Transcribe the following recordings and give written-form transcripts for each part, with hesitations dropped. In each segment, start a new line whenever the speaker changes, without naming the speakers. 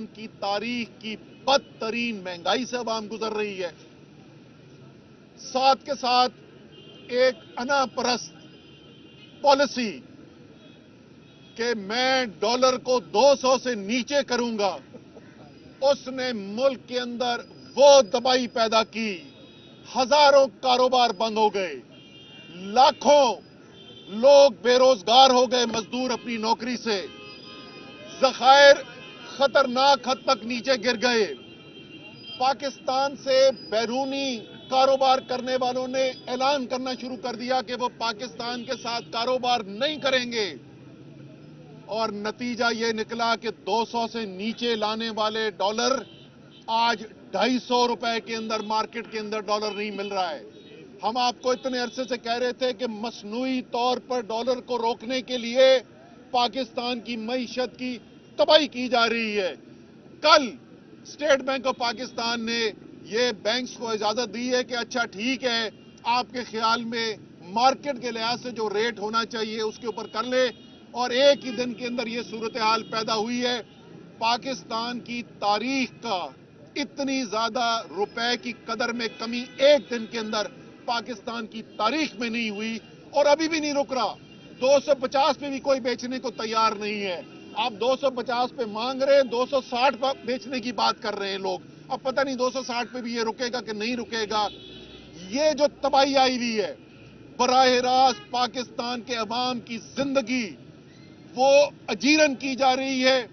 की तारीख की बदतरीन महंगाई से अवाम गुजर रही है। साथ के साथ एक अनापरस्त पॉलिसी कि मैं डॉलर को 200 से नीचे करूंगा, उसने मुल्क के अंदर वो तबाही पैदा की। हजारों कारोबार बंद हो गए, लाखों लोग बेरोजगार हो गए, मजदूर अपनी नौकरी से, ज़खायर खतरनाक हद तक नीचे गिर गए। पाकिस्तान से बैरूनी कारोबार करने वालों ने ऐलान करना शुरू कर दिया कि वो पाकिस्तान के साथ कारोबार नहीं करेंगे, और नतीजा ये निकला कि 200 से नीचे लाने वाले डॉलर आज 250 रुपए के अंदर मार्केट के अंदर डॉलर नहीं मिल रहा है। हम आपको इतने अरसे से कह रहे थे कि मसनूई तौर पर डॉलर को रोकने के लिए पाकिस्तान की मईशत की तबाही की जा रही है। कल स्टेट बैंक ऑफ पाकिस्तान ने ये बैंक्स को इजाजत दी है कि अच्छा ठीक है, आपके ख्याल में मार्केट के लिहाज से जो रेट होना चाहिए उसके ऊपर कर ले, और एक ही दिन के अंदर ये सूरत हाल पैदा हुई है। पाकिस्तान की तारीख का इतनी ज्यादा रुपए की कदर में कमी एक दिन के अंदर पाकिस्तान की तारीख में नहीं हुई, और अभी भी नहीं रुक रहा। 250 पे भी कोई बेचने को तैयार नहीं है। आप 250 पे मांग रहे हैं, 260 पे बेचने की बात कर रहे हैं लोग। अब पता नहीं 260 पे भी ये रुकेगा कि नहीं रुकेगा। ये जो तबाही आई हुई है, बराह रास्त पाकिस्तान के अवाम की जिंदगी वो अजीरन की जा रही है।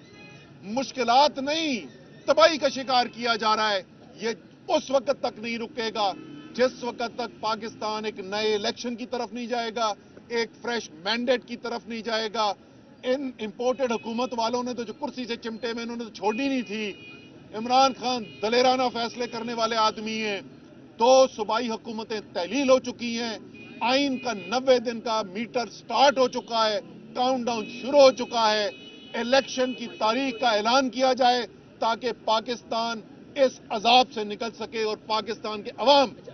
मुश्किलात नहीं, तबाही का शिकार किया जा रहा है। ये उस वक्त तक नहीं रुकेगा जिस वक्त तक पाकिस्तान एक नए इलेक्शन की तरफ नहीं जाएगा, एक फ्रेश मैंडेट की तरफ नहीं जाएगा। इन इंपोर्टेड हुकूमत वालों ने तो जो कुर्सी से चिमटे में उन्होंने तो छोड़नी नहीं थी। इमरान खान दलेराना फैसले करने वाले आदमी हैं। 2 सूबाई हुकूमतें तहलील हो चुकी हैं। आइन का 90 दिन का मीटर स्टार्ट हो चुका है, काउंटडाउन शुरू हो चुका है। इलेक्शन की तारीख का ऐलान किया जाए ताकि पाकिस्तान इस अजाब से निकल सके और पाकिस्तान के अवाम इस